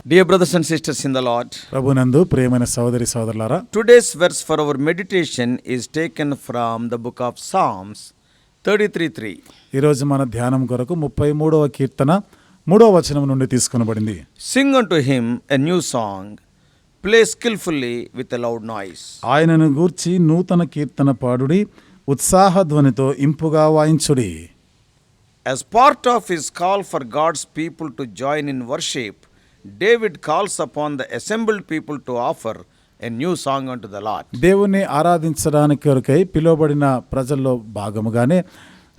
Dear brothers and sisters in the Lord, ప్రభునందు ప్రియమైన సహోదరి సహోదరులారా, today's verse for our meditation is taken from the book of Psalms 33:3. ఈరోజు మన ధ్యానం కొరకు 33వ కీర్తన 3వ వచనం నుండి తీసుకొనబడింది. Sing unto him a new song, play skillfully with a loud noise. ఆయనను గూర్చి నూతన కీర్తన పాడుడి, ఉత్సాహధ్వనితో ఇంపుగా వాయించుడి. As part of his call for God's people to join in worship, David calls upon the assembled people to offer a new song unto the Lord. దేవుణ్ణి ఆరాధించడానికి కొరకై పిలువబడిన ప్రజల్లో భాగముగానే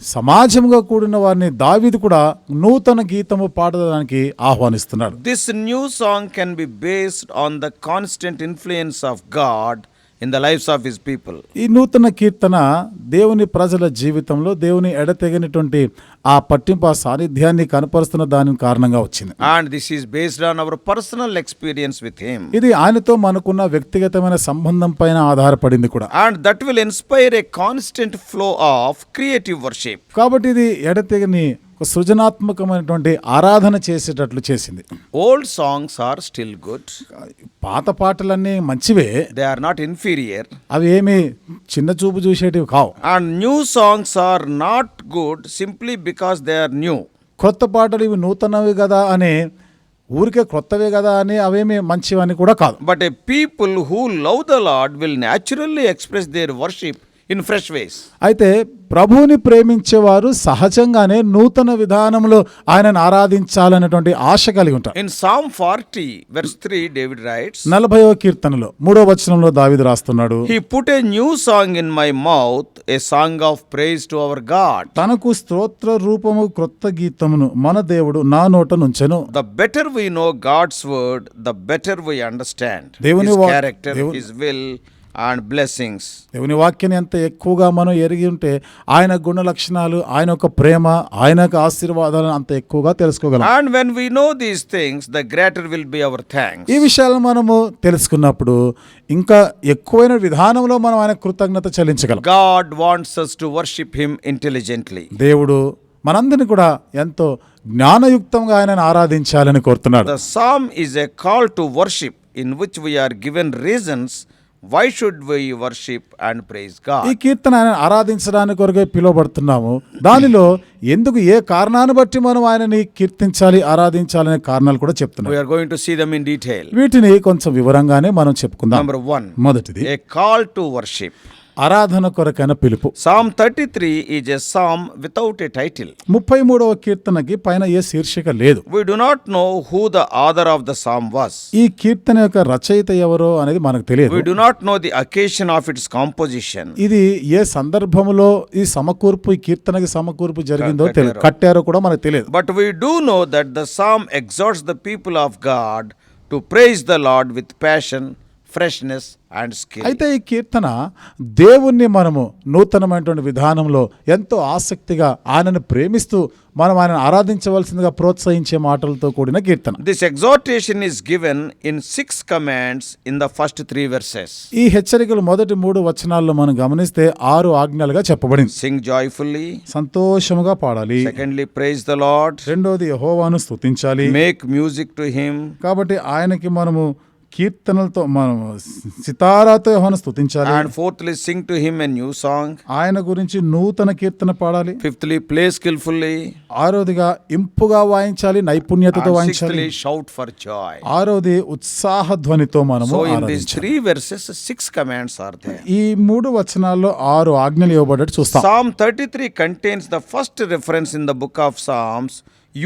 సమాజముగా కూడిన వారిని దావీదు కూడా నూతన గీతము పాడడానికి ఆహ్వానిస్తున్నాడు. This new song can be based on the constant influence of God in the lives of his people. ఈ నూతన కీర్తన దేవుని ప్రజల జీవితంలో దేవుని ఎడతెగనిటువంటి ఆ పట్టింపు, ఆ సాన్నిధ్యాన్ని కనపరుస్తున్న దాని కారణంగా వచ్చింది. And this is based on our personal experience with him. ఇది ఆయనతో మనకున్న వ్యక్తిగతమైన సంబంధం పైన ఆధారపడింది కూడా. And that will inspire a constant flow of creative worship. కాబట్టి ఇది ఎడతెగని సృజనాత్మకమైనటువంటి ఆరాధన చేసేటట్లు చేసింది. Old songs are still good. పాత పాటలన్నీ మంచివే, They are not inferior. అవి ఏమి చిన్న చూపు చూసేటివి కావు. And new songs are not good simply because they are new. కొత్త పాటలు ఇవి నూతనవి కదా అని ఊరికే కొత్తవే కదా అని అవేమి మంచివని కూడా కాదు. But a people who love the Lord will naturally express their worship in fresh ways. అయితే ప్రభువుని ప్రేమించేవారు సహజంగానే నూతన విధానంలో ఆయనను ఆరాధించాలనేటువంటి ఆశ కలిగి ఉంటారు. In Psalm 40 verse 3 David writes, 40వ కీర్తనలో 3వ వచనంలో దావీదు రాస్తున్నాడు, He put a new song in my mouth, a song of praise to our God. తనకు స్తోత్ర రూపము క్రొత్త గీతమును మన దేవుడు నా నోట నుంచెను. The better we know God's word, the better we understand దేవుని His వా- character, దేవు- His will and blessings. దేవుని వాక్యాన్ని ఎంత ఎక్కువగా మనం ఎరిగి ఉంటే ఆయన గుణ లక్షణాలు, ఆయన యొక్క ప్రేమ, ఆయన యొక్క ఆశీర్వాదాలను అంత ఎక్కువగా తెలుసుకోగలం. And when we know these things, the greater will be our thanks. ఈ విషయాలను మనము తెలుసుకున్నప్పుడు ఇంకా ఎక్కువైన విధానంలో మనం ఆయన కృతజ్ఞత చెల్లించగలం. God wants us to worship Him intelligently. దేవుడు మనందరినీ కూడా ఎంతో జ్ఞానయుక్తంగా ఆయనను ఆరాధించాలని కోరుతున్నాడు. The psalm is a call to worship in which we are given reasons why should we worship and praise ఈ God. కీర్తన ఆయన ఆరాధించడానికి కొరకే పిలువబడుతున్నాము. దానిలో ఎందుకు, ఏ కారణాన్ని బట్టి మనం ఆయనని కీర్తించాలి, ఆరాధించాలనే కారణాలు కూడా చెప్తున్నాం. We are going to see them in detail. వీటిని కొంచెం వివరంగానే మనం చెప్పుకుందాం. Number 1, మొదటిది a call to worship. ఆరాధన కొరకైన పిలుపు. Psalm 33 is a psalm without a title. 33వ కీర్తనకి పైన ఏ శీర్షిక లేదు. We do not know who the author of the psalm was. ఈ కీర్తన యొక్క రచయిత ఎవరో అనేది మనకు తెలియదు. We do not know the occasion of its composition. ఇది ఏ సందర్భంలో ఈ సమకూర్పు, ఈ కీర్తనకి సమకూర్పు జరిగిందో తెలియదు, కట్టారో కూడా మనకు తెలియదు. But we do know that the psalm exhorts the people of God to praise the Lord with passion, freshness and skill. అయితే ఈ కీర్తన దేవుణ్ణి మనము నూతనమైనటువంటి విధానంలో ఎంతో ఆసక్తిగా ఆయనను ప్రేమిస్తూ మనం ఆయనను ఆరాధించవలసిందిగా ప్రోత్సహించే మాటలతో కూడిన కీర్తన. This exhortation is given in 6 commands in the first 3 verses. ఈ హెచ్చరికలు మొదటి 3 వచనాల్లో మనం గమనిస్తే 6 ఆజ్ఞలుగా చెప్పబడింది. Sing joyfully. సంతోషముగా పాడాలి. Secondly, praise the Lord. రెండోది యెహోవాను స్తుతించాలి. Make music to him. కాబట్టి ఆయనకి మనము కీర్తనలతో, మనం సితారాతో యెహోవాను స్తుతించాలి. And fourthly, sing to him a new song. ఆయన గురించి నూతన కీర్తన పాడాలి. Fifthly, play skillfully. ఆరోదిగా ఇంపుగా వాయించాలి, నైపుణ్యతతో And వాయించాలి. sixthly, shout for joy. ఆరోది ఉత్సాహ ధ్వనితో మనము So in these ఆరాధించాలి. 3 verses, 6 commands are there. ఈ 3 వచనాల్లో 6 ఆజ్ఞలు ఇవ్వబడ్డట్టు చూస్తాం. Psalm 33 contains the first reference in the book of Psalms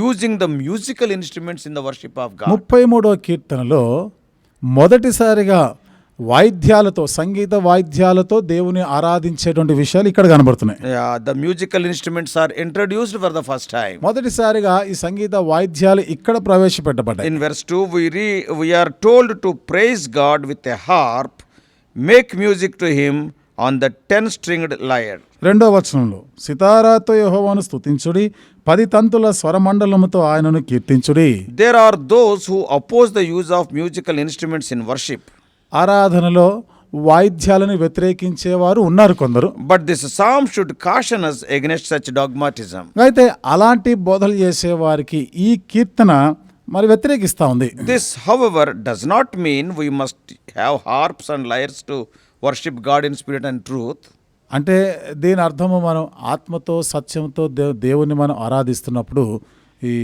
using the musical instruments in the worship of God. 33వ కీర్తనలో మొదటిసారిగా వాయిద్యాలతో, సంగీత వాయిద్యాలతో దేవుని ఆరాధించేటువంటి విషయాలు ఇక్కడ కనబడుతున్నాయి. Yeah, the musical instruments are introduced for the first time. మొదటిసారిగా ఈ సంగీత వాయిద్యాలు ఇక్కడ ప్రవేశపెట్టబడ్డాయి. In verse 2, we are told to praise God with a harp, make music to him on the 10-stringed lyre. 2వ వచనంలో సితారాతో యెహోవాను స్తుతించుడి 10 తంతుల స్వరమండలముతో ఆయనను కీర్తించుడి. There are those who oppose the use of musical instruments in worship. ఆరాధనలో వాయిద్యాలను వ్యతిరేకించేవారు ఉన్నారు కొందరు. But this psalm should caution us against such dogmatism. అయితే అలాంటి బోధలు చేసే వారికి ఈ కీర్తన మరి వ్యతిరేకిస్తా ఉంది. This, however, does not mean we must have harps and lyres to worship God in spirit and truth. అంటే దీని అర్థము మనం ఆత్మతో సత్యంతో దేవుని మనం ఆరాధిస్తున్నప్పుడు ఈ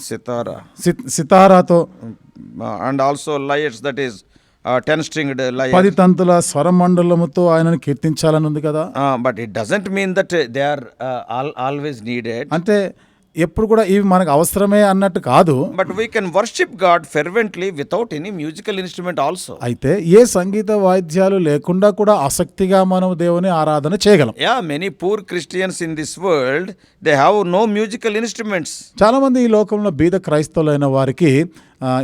Sitara. సితారాతో And also lyres, that is 10-stringed lyre. 10 తంతుల స్వరమండలముతో ఆయనను కీర్తించాలని ఉంది కదా. But it doesn't mean that they are always needed. అంటే ఎప్పుడు కూడా ఇవి మనకు అవసరమే అన్నట్టు కాదు. But we can worship God fervently without any musical instrument also. అయితే ఏ సంగీత వాయిద్యాలు లేకుండా కూడా ఆసక్తిగా మనం దేవుని ఆరాధన చేయగలం. Yeah, many poor Christians in this world, they have no musical instruments. చాలా మంది ఈ లోకంలో బీద క్రైస్తవులైన వారికి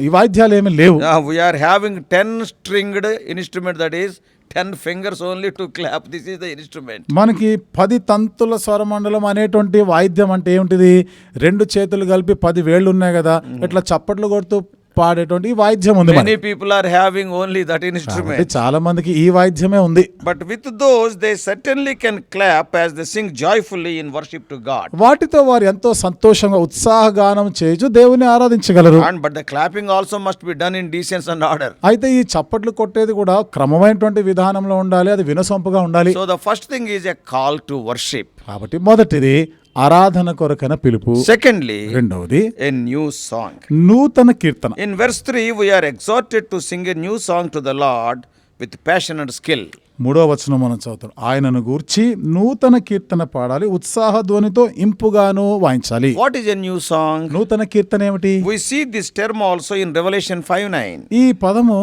ఈ వాయిద్యాలు ఏమీ లేవు. We are having 10-stringed instrument, that is 10 fingers only to clap. This is the instrument. మనకి 10 తంతుల స్వరమండలం అనేటువంటి వాయిద్యం అంటే ఏమిటిది? 2 చేతులు కలిపి 10 వేళ్ళు ఉన్నాయి కదా, ఇట్లా చప్పట్లు కొడుతూ పాడేటువంటి వాయిద్యం ఉంది. Many people are having only that instrument. చాలా మందికి ఈ వాయిద్యమే ఉంది. But with those, they certainly can clap as they sing joyfully in worship to God. వాటితో వారు ఎంతో సంతోషంగా ఉత్సాహగానం చేయొచ్చు దేవుని ఆరాధించగలరు. But the clapping also must be done in decency and order. అయితే ఈ చప్పట్లు కొట్టేది కూడా క్రమమైనటువంటి విధానంలో ఉండాలి, అది వినసొంపుగా ఉండాలి. So the first thing is a call to worship. కాబట్టి మొదటిది ఆరాధన కొరకైన పిలుపు. Secondly, రెండవది a new song. నూతన కీర్తన. In verse 3, we are exhorted to sing a new song to the Lord with passion and skill. 3వ వచనం మనం చదువుతాం. ఆయనను గూర్చి నూతన కీర్తన పాడాలి, ఉత్సాహ ధ్వనితో ఇంపుగాను వాయించాలి. What is a new song? నూతన కీర్తన ఏమిటి? We see this term also in Revelation 5:9. ఈ పదము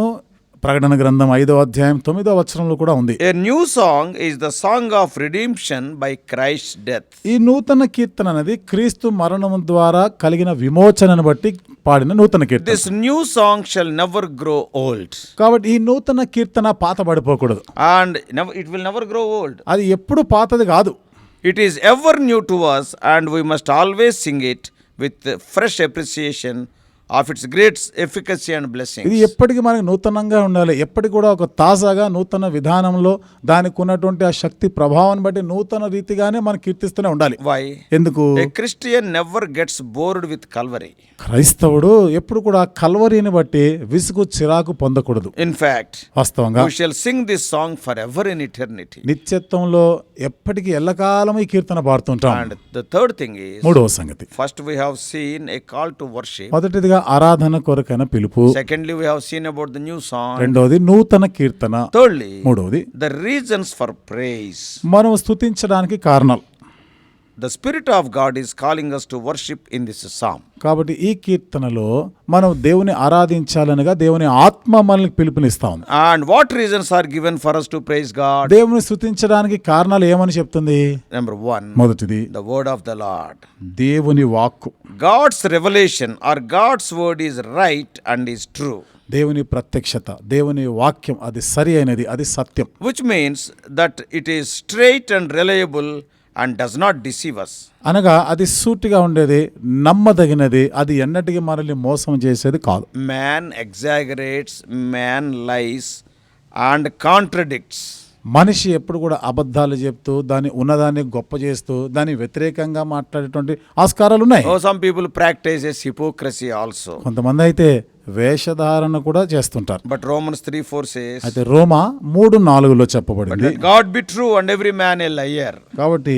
ప్రకటన గ్రంథం 5వ అధ్యాయం 9వ వచనంలో కూడా ఉంది. A new song is the song of redemption by Christ's death. ఈ నూతన కీర్తన అనేది క్రీస్తు మరణం ద్వారా కలిగిన విమోచనను బట్టి పాడిన నూతన కీర్తన. This new song shall never grow old. కాబట్టి ఈ నూతన కీర్తన పాతబడిపోకూడదు. And it will never grow old. అది ఎప్పుడు పాతది కాదు. It is ever new to us, and we must always sing it with fresh appreciation of its great efficacy and blessings. ఇది ఎప్పటికీ మనకు నూతనంగా ఉండాలి. ఎప్పటికి కూడా ఒక తాజాగా నూతన విధానంలో దానికి ఉన్నటువంటి ఆ శక్తి ప్రభావాన్ని బట్టి నూతన రీతిగానే మనం కీర్తిస్తూనే ఉండాలి. Why? ఎందుకు? A Christian never gets bored with Calvary. క్రైస్తవుడు ఎప్పుడు కూడా కల్వరీని బట్టి విసుగు చిరాకు పొందకూడదు. In fact, వాస్తవంగా we shall sing this song forever in eternity. నిత్యత్వంలో ఎప్పటికీ ఎల్లకాలం ఈ కీర్తన పాడుతుంటాం. And the third thing is, మూడవ సంగతి, first we have seen a call to worship. మొదటిదిగా ఆరాధన కొరకైన పిలుపు. Secondly, we have seen about the new song. రెండవది నూతన కీర్తన. Thirdly, మూడవది the reasons for praise. మనం స్తుతించడానికి కారణాలు. The Spirit of God is calling us to worship in this psalm. కాబట్టి ఈ కీర్తనలో మనం దేవుని ఆరాధించాలనగా దేవుని ఆత్మ మనల్ని పిలుపునిస్తా ఉంది. And what reasons are given for us to praise God? దేవుని స్తుతించడానికి కారణాలు ఏమని చెప్తుంది? Number 1, మొదటిది the word of the Lord. దేవుని వాక్కు. God's revelation or God's word is right and is true. దేవుని ప్రత్యక్షత, దేవుని వాక్యం అది సరి అయినది, అది సత్యం. Which means that it is straight and reliable and does not deceive us. అనగా అది సూటిగా ఉండేది, నమ్మదగినది, అది ఎన్నటికీ మనల్ని మోసం చేసేది కాదు. Man exaggerates, man lies and contradicts. మనిషి ఎప్పుడు కూడా అబద్ధాలు చెప్తూ దాన్ని ఉన్నదాన్ని గొప్ప చేస్తూ దాని వ్యతిరేకంగా మాట్లాడేటువంటి ఆస్కారాలు ఉన్నాయి. Oh, some people practice hypocrisy also. కొంతమంది అయితే వేషధారణ కూడా చేస్తుంటారు. But Romans 3:4 says, అయితే రోమా 3:4 చెప్పబడింది, let God be true and every man a liar. కాబట్టి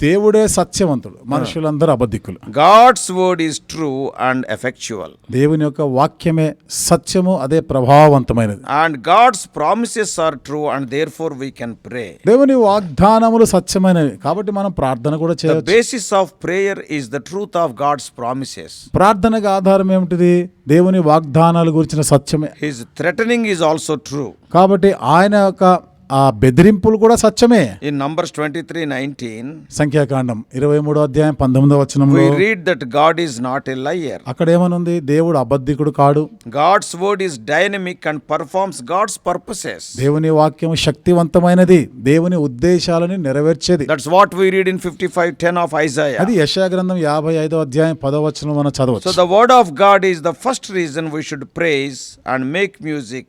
దేవుడే సత్యవంతుడు, మనుషులందరూ అబద్ధికులు. God's word is true and effectual. దేవుని యొక్క వాక్యమే సత్యము, అదే ప్రభావవంతమైనది. And God's promises are true and therefore we can pray. దేవుని వాగ్దానములు సత్యమైనవి కాబట్టి మనం ప్రార్థన కూడా The చేయవచ్చు. basis of prayer is the truth of God's promises. ప్రార్థనకు ఆధారం ఏమిటిది? దేవుని వాగ్దానాల గురించిన సత్యమే. His threatening is also true. కాబట్టి ఆయన యొక్క ఆ బెదిరింపులు కూడా సత్యమే. In Numbers 23:19, సంఖ్యాకాండం 23వ అధ్యాయం 19వ వచనంలో we read that God is not a liar. అక్కడ ఏమనుంది? దేవుడు అబద్ధికుడు కాడు. God's word is dynamic and performs God's purposes. దేవుని వాక్యం శక్తివంతమైనది, దేవుని ఉద్దేశాలని నెరవేర్చేది. That's what we read in 55:10 of Isaiah. అది యెషయా గ్రంథం 55వ అధ్యాయం 10వ వచనం మనం So చదవచ్చు. the word of God is the first reason we should praise and make music,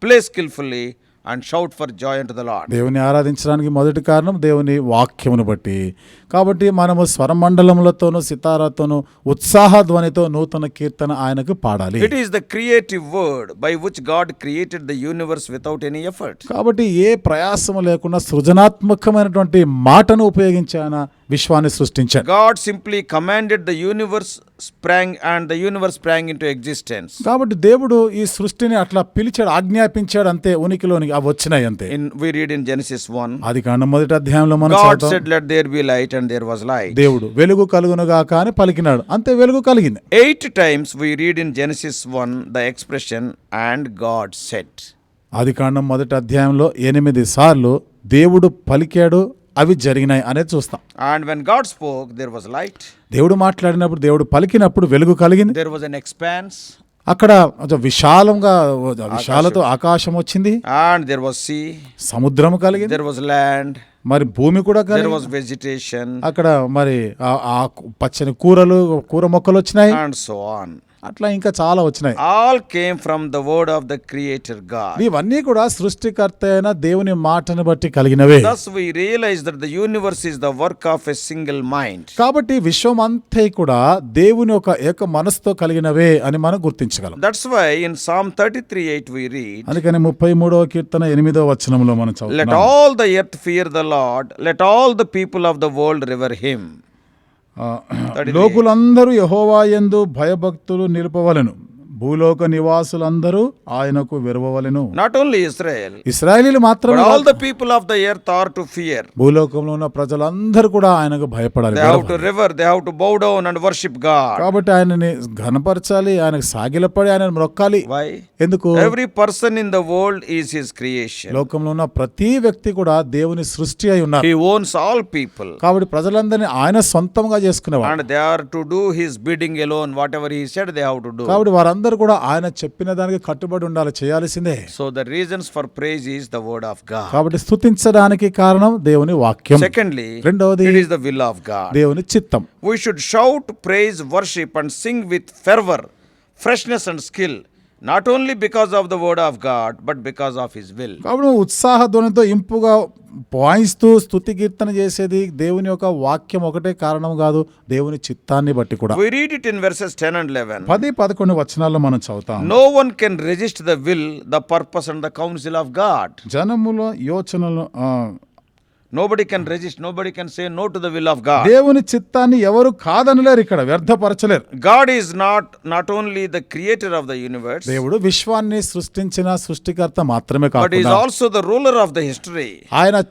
play skillfully and shout for joy unto the Lord. దేవుని ఆరాధించడానికి మొదటి కారణం దేవుని వాక్యమును బట్టి. కాబట్టి మనము స్వరమండలములతోనూ సితారాతోనూ ఉత్సాహ ధ్వనితో నూతన కీర్తన ఆయనకు పాడాలి. It is the creative word by which God created the universe without any effort. కాబట్టి ఏ ప్రయాసము లేకుండా సృజనాత్మకమైనటువంటి మాటను ఉపయోగించి ఆయన విశ్వాన్ని సృష్టించాడు. God simply commanded the universe and the universe sprang into existence. కాబట్టి దేవుడు ఈ సృష్టిని అట్లా పిలిచాడు, ఆజ్ఞాపించాడు, అంతే ఉనికిలోనికి అవి వచ్చినాయి అంతే. We read in Genesis 1. ఆదికాండం మొదటి అధ్యాయంలో మనం God చదువుతాం. said, "Let there be light," and there was light. దేవుడు వెలుగు కలుగునుగాక అని పలికినాడు, అంతే వెలుగు కలిగింది. 8 times we read in Genesis 1 the expression "and God said." ఆదికాండం మొదటి అధ్యాయంలో 8 సార్లు దేవుడు పలికాడు, అవి జరిగినాయి అనేది చూస్తాం. And when God spoke, there was light. దేవుడు మాట్లాడినప్పుడు, దేవుడు పలికినప్పుడు వెలుగు కలిగింది. There was an expanse. అక్కడ విశాలతో ఆకాశం వచ్చింది. And there was sea. సముద్రము కలిగింది. There was land. మరి భూమి కూడా There కలిగింది. was vegetation. అక్కడ మరి ఆ పచ్చని కూర మొక్కలు వచ్చినాయి. And so on. అట్లా ఇంకా చాలా వచ్చినాయి. All came from the word of the Creator God. ఇవన్నీ కూడా సృష్టికర్త అయిన దేవుని మాటను బట్టి కలిగినవే. Thus we realize that the universe is the work of a single mind. కాబట్టి విశ్వం అంతా కూడా దేవుని ఒక ఏక మనసుతో కలిగినవే అని మనం గుర్తించగలం. That's why in Psalm 33:8 we read, అందుకని 33వ కీర్తన 8వ వచనంలో మనం "Let చదువుతున్నాం. all the earth fear the Lord, let all the people of the world revere him." లోకులందరూ యెహోవా యందు భయభక్తులు నిలుపవలెను, భూలోక నివాసులందరూ ఆయనకు విరవవలెను. Not only Israel, ఇశ్రాయేలీలు but మాత్రమే all కాదు, the people of the earth are to fear. భూలోకంలో ఉన్న ప్రజలందరూ కూడా ఆయనకు భయపడాలి. They have to revere, they have to bow down and worship God. కాబట్టి ఆయనని ఘనపరచాలి, ఆయనకు సాగిలపడి ఆయనను మొక్కాలి. Why? ఎందుకు? Every person in the world is his creation. లోకంలో ఉన్న ప్రతి వ్యక్తి కూడా దేవుని సృష్టి అయి ఉన్నారు. He owns all people. కాబట్టి ప్రజలందరినీ ఆయన సొంతంగా చేసుకునేవాడు. And they are to do his bidding alone. Whatever he said, they have to do. కాబట్టి వారందరూ కూడా ఆయన చెప్పిన దానికి కట్టుబడి ఉండాలి, చేయాల్సిందే. So the reasons for praise is the word of God. కాబట్టి స్తుతించడానికి కారణం దేవుని వాక్యం. Secondly, రెండవది it is the will of God. దేవుని చిత్తం. We should shout, praise, worship and sing with fervor, freshness and skill, not only because of the word of God, but because of his will. కాబట్టి ఉత్సాహ ధ్వనితో ఇంపుగా వాయిస్తూ స్తుతి కీర్తన చేసేది దేవుని యొక్క వాక్యం ఒకటే కారణం కాదు, దేవుని చిత్తాన్ని బట్టి కూడా. We read it in verses 10 and 11. 10-11 వచనాల్లో మనం చదువుతాం. No one can resist the will, the purpose and the counsel of God. జనముల యోచనలు Nobody can resist, nobody can say no to the will of God. దేవుని చిత్తాన్ని ఎవరు కాదనలేరు, ఇక్కడ వ్యర్థపరచలేరు. God is not only the creator of the universe, దేవుడు విశ్వాన్ని సృష్టించిన సృష్టికర్త మాత్రమే but he is కాకుండా also the ruler of the history. ఆయన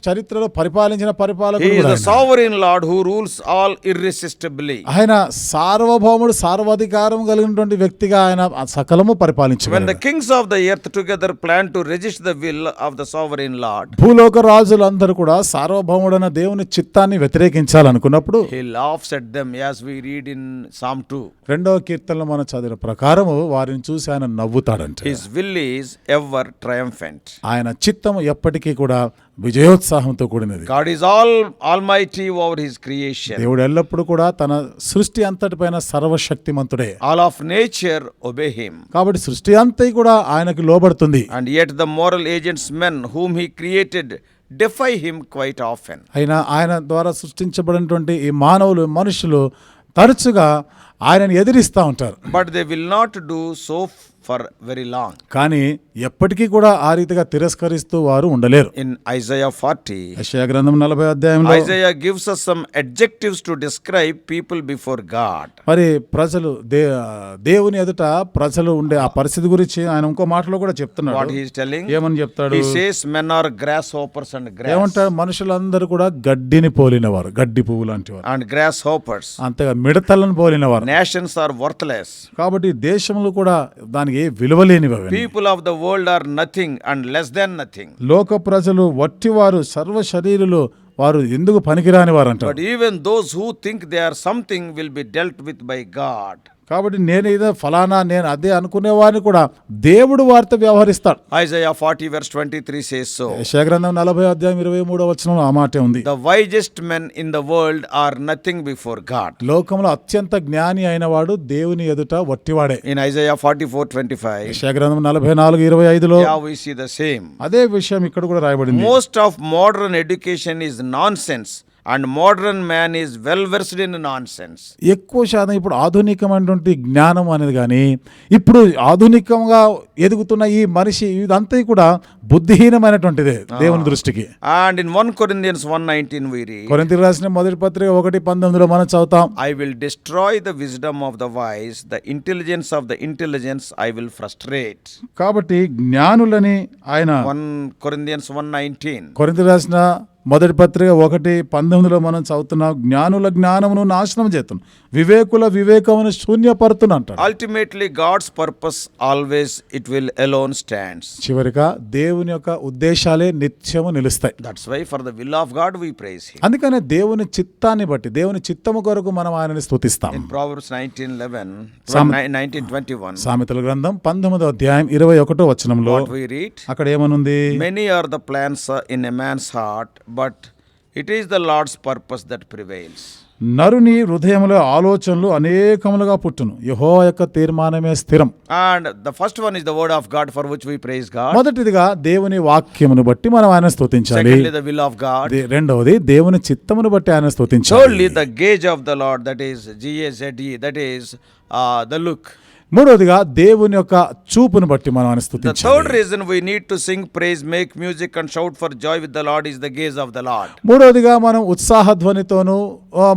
చరిత్రలో పరిపాలించిన He పరిపాలకుడు is కూడా the ఆయన. sovereign Lord who rules all irresistibly. ఆయన సార్వభౌముడు, సార్వాధికారం కలిగినటువంటి వ్యక్తిగా ఆయన సకలము When పరిపాలించగలడు. the kings of the earth together plan to resist the will of the sovereign Lord, భూలోక రాజులందరూ కూడా సార్వభౌముడైన దేవుని చిత్తాన్ని వ్యతిరేకించాలనుకున్నప్పుడు he laughs at them, as we read in Psalm 2. 2వ కీర్తనలో మనం చదివిన ప్రకారము వారిని చూసి ఆయన నవ్వుతాడంట. His will is ever triumphant. ఆయన చిత్తము ఎప్పటికీ కూడా విజయోత్సాహంతో కూడినది. God is almighty over his creation. దేవుడు ఎల్లప్పుడూ కూడా తన సృష్టి అంతటిపైన సర్వశక్తిమంతుడే. All of nature obey him. కాబట్టి సృష్టి అంతా కూడా ఆయనకు లోబడుతుంది. And yet the moral agents, men whom he created, defy him quite often. అయినా ఆయన ద్వారా సృష్టించబడినటువంటి ఈ మనుషులు తరచుగా ఆయనను ఎదిరిస్తూ ఉంటారు. But they will not do so for very long. కానీ ఎప్పటికీ కూడా ఆ రీతిగా తిరస్కరిస్తూ వారు ఉండలేరు. In Isaiah 40, యెషయా గ్రంథం 40వ అధ్యాయంలో Isaiah gives us some adjectives to describe people before God. మరి ప్రజలు దేవుని ఎదుట ప్రజలు ఉండే ఆ పరిస్థితి గురించి ఆయన ఇంకో మాటలో కూడా What చెప్తున్నాడు. he is telling? ఏమని చెప్తాడు? He says men are grasshoppers and grass. ఏమంటాడు? మనుషులందరూ కూడా గడ్డిని పోలినవారు, గడ్డి పువ్వు లాంటి వారు, And grasshoppers. అంతేగా మిడతలను పోలినవారు. Nations are worthless. కాబట్టి దేశంలో కూడా దానికి ఏ విలువలేనివి అవన్నీ. People of the world are nothing and less than nothing. లోక ప్రజలు వట్టివారు, సర్వ శరీరులు, వారు ఎందుకు పనికిరాని వారు అంటారు. But even those who think they are something will be dealt with by God. కాబట్టి నేను ఏదో ఫలానా నేను అదే అనుకునే వారిని కూడా దేవుడు వారితో వ్యవహరిస్తాడు. Isaiah 40 verse 23 says so. యెషయా గ్రంథం 40 అధ్యాయం 23వ వచనంలో ఆ మాటే ఉంది. The wisest men in the world are nothing before God. లోకంలో అత్యంత జ్ఞాని అయిన వాడు దేవుని ఎదుట వట్టివాడే. In Isaiah 44:25, యెషయా గ్రంథం 44:25లో yeah, we see the same. అదే విషయం ఇక్కడ కూడా రాయబడింది. Most of modern education is nonsense and modern man is well versed in nonsense. ఎక్కువ శాతం ఇప్పుడు ఆధునికమైనటువంటి జ్ఞానం అనేది కానీ ఇప్పుడు ఆధునికంగా ఎదుగుతున్న ఈ మనిషి ఇదంతా కూడా బుద్ధిహీనమైనటువంటిదే దేవుని దృష్టికి. And in 1 Corinthians 1:19 we read, కొరింథీయులకు రాసిన మొదటి పత్రిక 1:19లో మనం చదువుతాం, I will destroy the wisdom of the wise, the intelligence of the intelligence I will frustrate. కాబట్టి జ్ఞానులని ఆయన 1 Corinthians 1:19. కొరింథీయులకు రాసిన మొదటి పత్రిక 1:19లో మనం చదువుతున్నాం, జ్ఞానుల జ్ఞానమును నాశనం చేస్తున్నాం, వివేకుల వివేకమును శూన్యపరుతున్నా అంటాడు. Ultimately God's purpose always it will alone stands. చివరిగా దేవుని యొక్క ఉద్దేశాలే నిత్యము నిలుస్తాయి. That's why for the will of God we praise him. అందుకనే దేవుని చిత్తాన్ని బట్టి దేవుని చిత్తము కొరకు మనం ఆయనని స్తుతిస్తాం. In Proverbs 19:11, Sam- 19:21, సామెతల గ్రంథం 19వ అధ్యాయం 21వ వచనంలో what we read, అక్కడ ఏమనుంది? many are the plans in a man's heart, but it is the Lord's purpose that prevails. నరుని హృదయములో ఆలోచనలు అనేకములుగా పుట్టును, యెహోవా యొక్క తీర్మానమే స్థిరం. And the first one is the word of God for which we praise God. మొదటిదిగా దేవుని వాక్యమును బట్టి మనం ఆయన స్తుతించాలి. Secondly, the will of God. రెండవది దేవుని చిత్తమును బట్టి ఆయన స్తుతించాలి. Thirdly, the gaze of the Lord, that is G-A-Z-E, that is the look. మూడవదిగా దేవుని యొక్క చూపును బట్టి మనం ఆయన The స్తుతించాలి. third reason we need to sing praise, make music and shout for joy with the Lord is the gaze of the Lord. మూడవదిగా మనం ఉత్సాహ ధ్వనితోనూ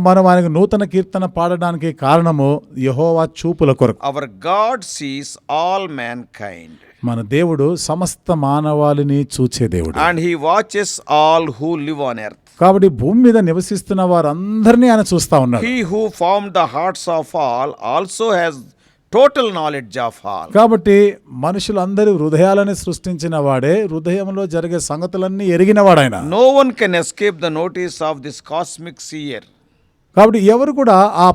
మనం ఆయనకు నూతన కీర్తన పాడడానికి కారణము యెహోవా చూపుల కొరకు. Our God sees all mankind మన దేవుడు సమస్త మానవాళిని చూచే దేవుడు. and he watches all who live on earth. కాబట్టి భూమి మీద నివసిస్తున్న వారందరినీ ఆయన చూస్తా ఉన్నాడు. He who formed the hearts of all also has total knowledge of all. కాబట్టి మనుషులందరి హృదయాలని సృష్టించిన వాడే, హృదయంలో జరిగే సంగతులన్నీ ఎరిగిన వాడాయన. No one can escape the notice of this cosmic seer. కాబట్టి ఎవరు కూడా ఆ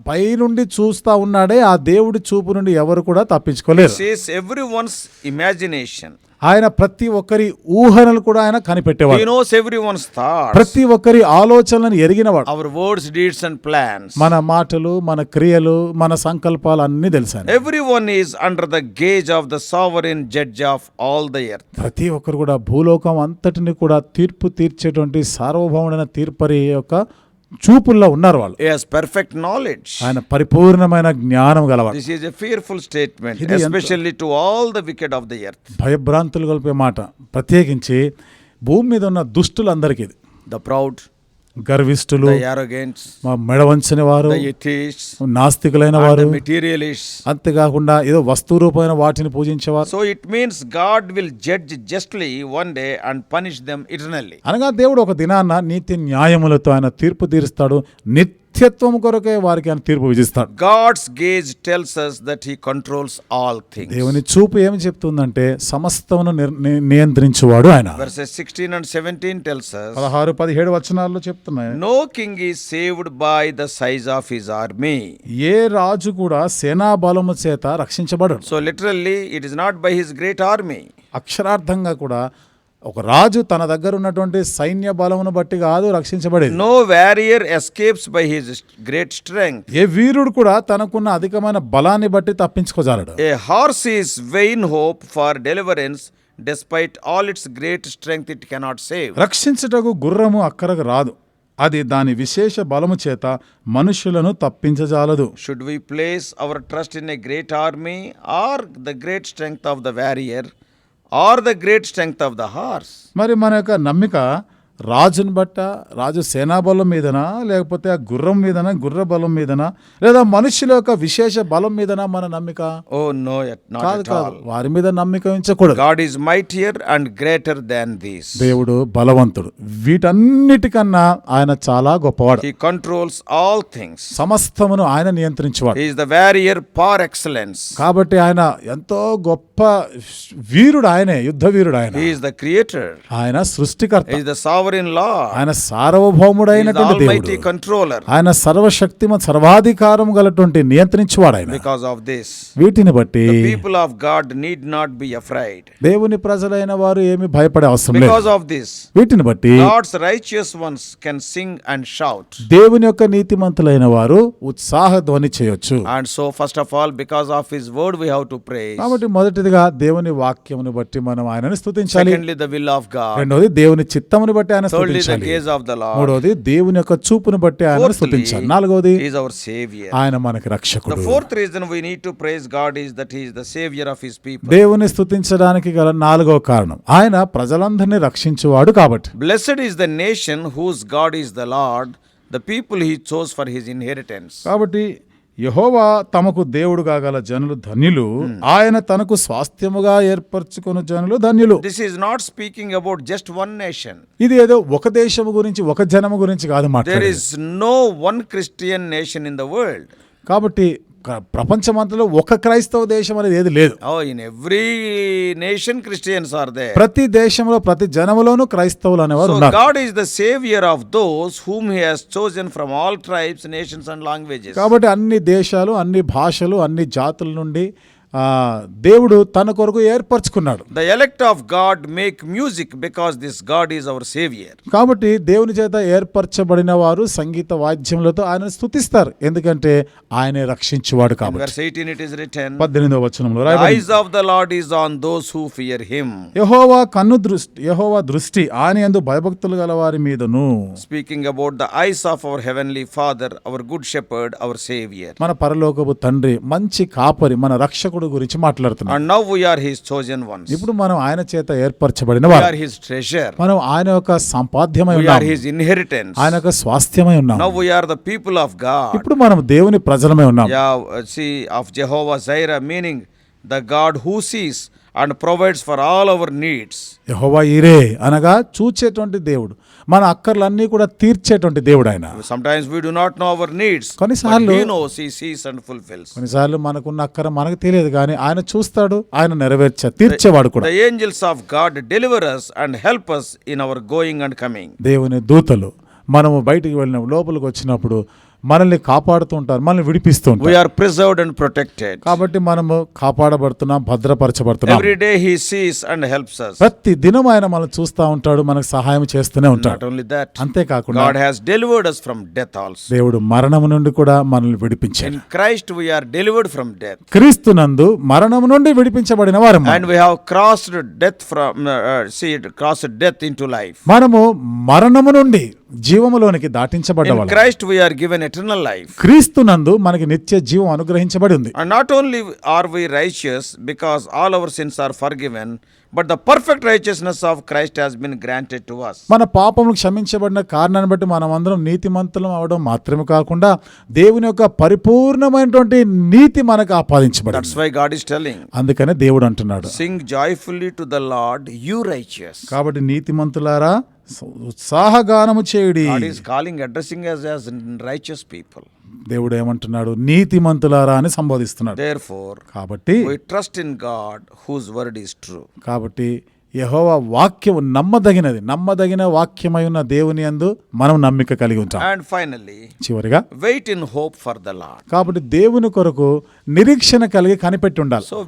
పైనుండి చూస్తా ఉన్నాడే, ఆ దేవుడి చూపు నుండి ఎవరు కూడా తప్పించుకోలేరు. Says everyone's imagination. ఆయన ప్రతి ఒక్కరి ఊహలను కూడా ఆయన He కనిపెట్టేవాడు. knows everyone's thoughts. ప్రతి ఒక్కరి ఆలోచనలను ఎరిగినవాడు. Our words, deeds and plans. మన మాటలు, మన క్రియలు, మన సంకల్పాలు అన్నీ తెలుసు. Everyone is under the gauge of the sovereign judge of all the earth. ప్రతి ఒక్కరు కూడా భూలోకం అంతటిని కూడా తీర్పు తీర్చేటువంటి సార్వభౌముడైన తీర్పరి యొక్క చూపుల్లో ఉన్నారు వాళ్ళు. He has perfect knowledge. ఆయన పరిపూర్ణమైన జ్ఞానం గలవాడు. This is a fearful statement, ఇది ఎంత- especially to all the wicked of the earth. భయభ్రాంతులు కలిపే మాట, ప్రత్యేకించి భూమి మీద ఉన్న దుష్టులందరికీ ఇది. The proud, గర్విష్ఠులు, the arrogant, మా మెడవంచని వారు, the atheists, నాస్తికులైన and వారు, the materialists. అంతేకాకుండా ఏదో వస్తు రూపమైన వాటిని పూజించేవారు. So it means God will judge justly one day and punish them eternally. అనగా దేవుడు ఒక దినాన్న నీతి న్యాయములతో ఆయన తీర్పు తీరుస్తాడు, నిత్యత్వం కొరకే వారికి ఆయన తీర్పు విధిస్తాడు. God's gaze tells us that he controls all things. దేవుని చూపు ఏమి చెప్తుందంటే సమస్తమును నియంత్రించువాడు ఆయన. Verses 16 and 17 tells us, 16-17 వచనాల్లో చెప్తున్నాయి, no king is saved by the size of his army. ఏ రాజు కూడా సేనా బలము చేత రక్షించబడడు. So literally it is not by his great army. అక్షరార్థంగా కూడా ఒక రాజు తన దగ్గర ఉన్నటువంటి సైన్య బలమును బట్టి కాదు రక్షించబడేది. No warrior escapes by his great strength. ఏ వీరుడు కూడా తనకున్న అధికమైన బలాన్ని బట్టి తప్పించుకోజాలడు. A horse is vain hope for deliverance. Despite all its great strength, it cannot save. రక్షించుటకు గుర్రము అక్కరకు రాదు, అది దాని విశేష బలము చేత మనుషులను తప్పించజాలదు. Should we place our trust in a great army or the great strength of the warrior or the great strength of the horse? మరి మన యొక్క నమ్మిక రాజుని బట్ట, రాజు సేనాబలం మీదనా, లేకపోతే ఆ గుర్రం మీదనా, గుర్ర బలం మీదనా, లేదా మనుషుల యొక్క విశేష బలం మీదనా మన నమ్మిక? Oh, no, not కాదు at కాదు, all. వారి మీద నమ్మిక ఉంచకూడదు. God is mightier and greater than these. దేవుడు బలవంతుడు, వీటన్నిటికన్నా ఆయన చాలా గొప్పవాడు. He controls all things. సమస్తమును ఆయన నియంత్రించేవాడు. He is the warrior par excellence. కాబట్టి ఆయన ఎంతో గొప్ప వీరుడు, ఆయనే యుద్ధ వీరుడు. ఆయన He is the creator. ఆయన సృష్టికర్త, He is the sovereign Lord. ఆయన He is the సార్వభౌముడైనటువంటి almighty దేవుడు, controller. ఆయన సర్వశక్తిమ సర్వాధికారం గలటువంటి నియంత్రించేవాడు. ఆయన Because of this, వీటిని బట్టి the people of God need not be afraid. దేవుని ప్రజలైన వారు ఏమి భయపడే అవసరం లేదు. Because of this, వీటిని బట్టి God's righteous ones can sing and shout. దేవుని యొక్క నీతిమంతులైన వారు ఉత్సాహ ధ్వని చేయొచ్చు. And so, first of all, because of His word, we have to praise. కాబట్టి మొదటిదిగా దేవుని వాక్యమును బట్టి మనం ఆయనని స్తుతించాలి. Secondly, the will of God. రెండోది దేవుని చిత్తమును బట్టి ఆయన Thirdly, the స్తుతించాలి. gaze of the Lord. మూడోది దేవుని యొక్క చూపును బట్టి ఆయన Fourthly, స్తుతించాలి. నాలుగోది He is our Savior. ఆయన మనకి The రక్షకుడు. fourth reason we need to praise God is that He is the Savior of His people. దేవుని స్తుతించడానికి గల నాలుగో కారణం, ఆయన ప్రజలందరినీ రక్షించువాడు కాబట్టి. Blessed is the nation whose God is the Lord, the people He chose for His inheritance. కాబట్టి యెహోవా తమకు దేవుడు కాగల జనులు ధన్యులు, ఆయన తనకు స్వాస్థ్యముగా ఏర్పరచుకున్న జనులు ధన్యులు. This is not speaking about just one nation. ఇది ఏదో ఒక దేశము గురించి, ఒక జనము గురించి కాదు There మాట్లాడేది. is no one Christian nation in the world. కాబట్టి ప్రపంచమంతలో ఒక క్రైస్తవ దేశం అనేది ఏది లేదు. Oh, in every nation Christians are there. ప్రతి దేశంలో, ప్రతి జనములోనూ క్రైస్తవులు అనేవారు So ఉన్నారు. God is the Savior of those whom He has chosen from all tribes, nations and languages. కాబట్టి అన్ని దేశాలు, అన్ని భాషలు, అన్ని జాతుల నుండి దేవుడు తన కొరకు ఏర్పరచుకున్నాడు. The elect of God make music because this God is our Savior. కాబట్టి దేవుని చేత ఏర్పరచబడిన వారు సంగీత వాద్యములతో ఆయనను స్తుతిస్తారు, ఎందుకంటే ఆయనే రక్షించువాడు In కాబట్టి. verse 18 it is written, 18వ వచనంలో The రాయబడింది, eyes of the Lord is on those who fear Him. యెహోవా దృష్టి ఆయన యందు భయభక్తులు గల వారి మీదను. Speaking about the eyes of our heavenly Father, our good shepherd, our Savior. మన పరలోకపు తండ్రి, మంచి కాపరి, మన రక్షకుడు గురించి మాట్లాడుతున్నాం. And now we are His chosen ones. ఇప్పుడు మనం ఆయన చేత ఏర్పరచబడిన We వారు, are His treasure. మనం ఆయన యొక్క సంపాద్యమై We are ఉన్నాం, His inheritance. ఆయన యొక్క స్వాస్థ్యమై ఉన్నాం. Now we are the people of God. ఇప్పుడు మనం దేవుని ప్రజలమై ఉన్నాం. Yeah, see, of Jehovah Jireh, meaning the God who sees and provides for all our needs. యెహోవా ఈరే అనగా చూచేటువంటి దేవుడు, మన అక్కర్లన్నీ కూడా తీర్చేటువంటి దేవుడు ఆయన. Sometimes we do not know our needs, but కొన్నిసార్లు He knows, He sees and fulfills. కొన్నిసార్లు మనకున్న అక్కర మనకు తెలియదు, కానీ ఆయన చూస్తాడు, ఆయన తీర్చేవాడు కూడా. The angels of God deliver us and help us in our going and coming. దేవుని దూతలు మనము బయటికి వెళ్ళినప్పుడు, లోపలికి వచ్చినప్పుడు మనల్ని కాపాడుతూ ఉంటారు, మనల్ని విడిపిస్తూ We ఉంటారు. are preserved and protected. కాబట్టి మనము కాపాడబడుతున్నాం, భద్రపరచబడుతున్నాం. Every day He sees and helps us. ప్రతి దినం ఆయన మనల్ని చూస్తూ ఉంటాడు, మనకు సహాయం చేస్తూనే Not ఉంటాడు. only that, అంతేకాకుండా God has delivered us from death also. దేవుడు మరణము నుండి కూడా మనల్ని విడిపించాడు. In Christ we are delivered from death. క్రీస్తునందు మరణము నుండి విడిపించబడిన వారు And we have crossed death crossed death into life. మనము మరణము నుండి జీవములోనికి దాటించబడ్డ In వాళ్ళం. Christ we are given eternal life. క్రీస్తునందు మనకి నిత్య జీవం అనుగ్రహించబడి ఉంది. And not only are we righteous because all our sins are forgiven, but the perfect righteousness of Christ has been granted to us. మన పాపములు క్షమించబడిన కారణాన్ని బట్టి మనం అందరం నీతిమంతులం అవడం మాత్రమే కాకుండా దేవుని యొక్క పరిపూర్ణమైనటువంటి నీతి మనకు ఆపాదించబడింది. That's why God is telling, అందుకనే దేవుడు అంటున్నాడు, sing joyfully to the Lord, you righteous. కాబట్టి నీతిమంతులారా ఉత్సాహగానము చేయుడి. God is calling, addressing us as righteous people. దేవుడు ఏమంటున్నాడు, నీతిమంతులారా అని సంబోధిస్తున్నాడు. Therefore, కాబట్టి we trust in God whose word is true. కాబట్టి యెహోవా వాక్యము నమ్మదగిన వాక్యమై ఉన్న దేవుని యందు మనం నమ్మిక కలిగి ఉంటాం. And finally, చివరిగా wait in hope for the Lord. కాబట్టి దేవుని కొరకు నిరీక్షణ కలిగి కనిపెట్టి ఉండాలి. So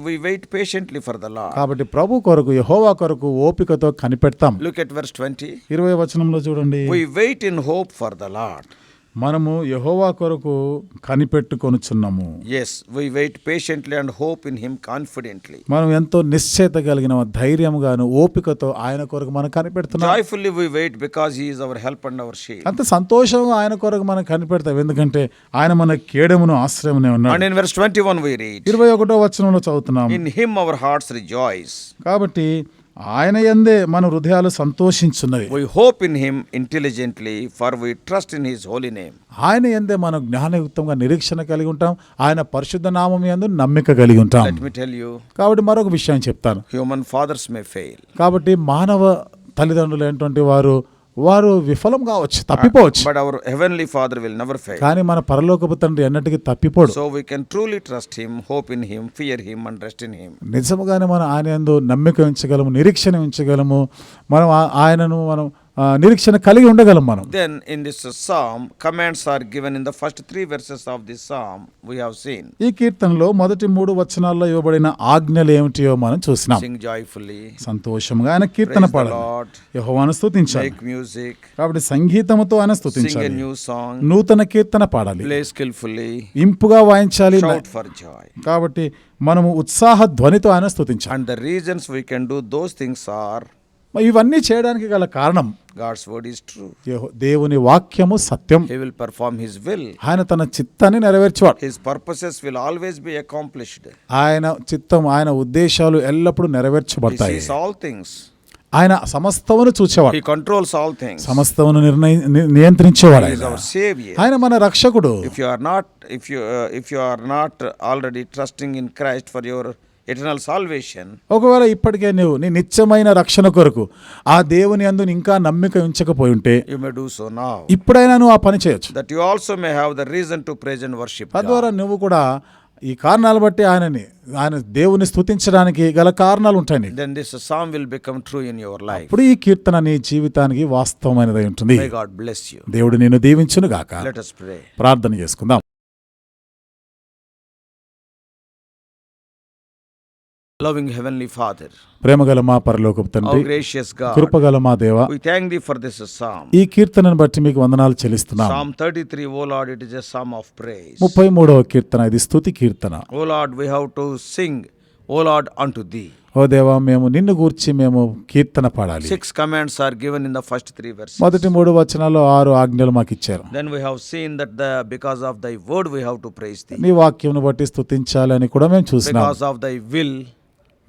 we wait patiently for the Lord. కాబట్టి ప్రభు కొరకు, యెహోవా కొరకు ఓపికతో కనిపెడతాం. Look at verse 20. 20వ వచనంలో చూడండి, We wait in hope for the Lord. మనము యెహోవా కొరకు కనిపెట్టుకొనుచున్నాము. Yes, we wait patiently and hope in Him confidently. మనం ఎంతో నిశ్చయత కలిగిన ధైర్యంగాను ఓపికతో ఆయన కొరకు మనం కనిపెడుతున్నాం. Joyfully we wait because He is our help and our shield. అంత సంతోషంగా ఆయన కొరకు మనం కనిపెడతాం, ఎందుకంటే ఆయన మన కేడమును ఆశ్రయమునే ఉన్నాడు. And in verse 21 we read, 21వ వచనంలో చదువుతున్నాం, In Him our hearts rejoice. కాబట్టి ఆయన యందే మన హృదయాలు సంతోషించున్నవి. We hope in him intelligently, for we trust in his holy name. ఆయన యందే మనం జ్ఞానయుక్తంగా నిరీక్షణ కలిగి ఉంటాం. ఆయన పరిశుద్ధ నామం యందు నమ్మిక కలిగి ఉంటాం. Let me tell you, కాబట్టి మరొక విషయం చెప్తాను. human fathers may fail. కాబట్టి మానవ తల్లిదండ్రులు ఏంటంటే వారు విఫలం కావచ్చు, తప్పిపోవచ్చు. But our heavenly Father will never fail. కానీ మన పరలోకపు తండ్రి ఎన్నటికీ తప్పిపోడు. So we can truly trust him, hope in him, fear him and rest in him. నిజముగానే మనం ఆయన యందు నమ్మిక ఉంచగలము, నిరీక్షణ ఉంచగలము. మనం ఆయనను మనం నిరీక్షణ కలిగి ఉండగలం మనం. Then in this psalm, commands are given in the first 3 verses of this psalm we have seen. ఈ కీర్తనలో మొదటి 3 వచనాల్లో ఇవ్వబడిన ఆజ్ఞలు ఏమిటియో మనం చూసినాం. Sing joyfully, సంతోషంగా ఆయన కీర్తన praise the పాడాలి, Lord, యెహోవాను స్తుతించాలి. make music, కాబట్టి సంగీతముతో ఆయన sing a స్తుతించాలి, new song, నూతన కీర్తన పాడాలి, play skillfully, ఇంపుగా వాయించాలి. shout for joy. కాబట్టి మనము ఉత్సాహ ధ్వనితో ఆయన స్తుతించాలి. And the reasons we can do those things are ఇవన్నీ చేయడానికి గల కారణం God's word is true. దేవుని వాక్యము సత్యం. He will perform his will. ఆయన తన చిత్తాన్ని నెరవేర్చేవాడు. His purposes will always be accomplished. ఆయన చిత్తం, ఆయన ఉద్దేశాలు ఎల్లప్పుడూ He నెరవేర్చబడతాయి. sees all things. ఆయన సమస్తమును చూచేవాడు, He controls all things. సమస్తమును నియంత్రించేవాడు. He is our savior. ఆయన మన రక్షకుడు. If you are not already trusting in Christ for your eternal salvation, ఒకవేళ ఇప్పటికే నువ్వు నీ నిత్యమైన రక్షణ కొరకు ఆ దేవుని యందు ఇంకా నమ్మిక ఉంచకపోయి ఉంటే you may do so now. ఇప్పుడైనా నువ్వు ఆ పని చేయొచ్చు. That you also may have the reason to praise and worship God. తద్వారా నువ్వు కూడా ఈ కారణాలు బట్టి ఆయన దేవుని స్తుతించడానికి గల కారణాలు ఉంటాయి నీకు. Then this psalm will become true in your life. ఇప్పుడు ఈ కీర్తన నీ జీవితానికి వాస్తవమైనదై ఉంటుంది. May God bless you. దేవుడు నిన్ను దీవించును గాక. Let us pray. ప్రార్థన చేసుకుందాం. Loving Heavenly Father, ప్రేమగల మా పరలోకపు our తండ్రి, gracious God, కృపగల మా దేవ, we thank thee for this psalm. ఈ కీర్తనను బట్టి మీకు వందనాలు చెల్లిస్తున్నాం. Psalm 33, O Lord, it is a psalm of praise. 33వ కీర్తన ఇది స్తుతి కీర్తన. O Lord, we have to sing, O Lord, unto thee. ఓ దేవా, మేము నిన్ను గూర్చి మేము కీర్తన పాడాలి. 6 commands are given in the first 3 verses. మొదటి 3 వచనాల్లో 6 ఆజ్ఞలు మాకు ఇచ్చారు. Then we have seen that because of thy word we have to praise thee. నీ వాక్యంను బట్టి స్తుతించాలి అని కూడా మేము చూసినాం. Because of thy will,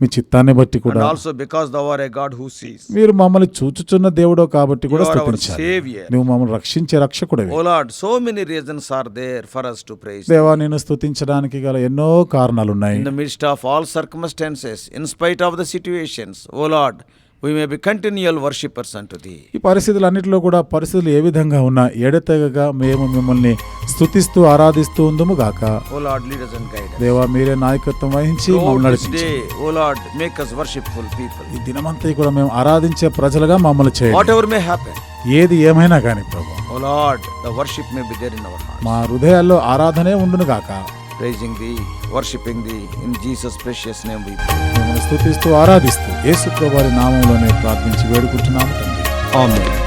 మీ చిత్తాన్ని బట్టి and కూడా, also because thou art a God who sees. మీరు మమ్మల్ని చూచుచున్న దేవుడో కాబట్టి కూడా You are our స్తుతించాలి. Savior. నువ్వు మమ్మల్ని రక్షించే రక్షకుడివి. O Lord, so many reasons are there for us to praise thee. దేవా, నిన్ను స్తుతించడానికి గల ఎన్నో కారణాలు ఉన్నాయి. In the midst of all circumstances, in spite of the situations, O Lord, we may be continual worshippers unto thee. ఈ పరిస్థితులన్నిటిలో కూడా పరిస్థితులు ఏ విధంగా ఉన్నా ఎడతెగగా మేము మిమ్మల్ని స్తుతిస్తూ ఆరాధిస్తూ ఉందుము గాక. O Lord, lead us and guide us. దేవా, మీరే నాయకత్వం వహించి Throughout మమ్మల్ని this నడిపించండి. day, O Lord, make us worshipful people. ఈ దినమంతా కూడా మేము ఆరాధించే ప్రజలుగా మమ్మల్ని చేయండి. Whatever may happen, ఏది ఏమైనా కానీ ప్రభు, O Lord, the worship may be there in our hearts. మా హృదయాల్లో ఆరాధనే ఉండును గాక. Praising thee, worshipping thee, in Jesus' precious name we pray. మిమ్మల్ని స్తుతిస్తూ ఆరాధిస్తూ యేసు ప్రభువారి నామములోనే ప్రార్థించి వేడుకుంటున్నాము తండ్రి. Amen.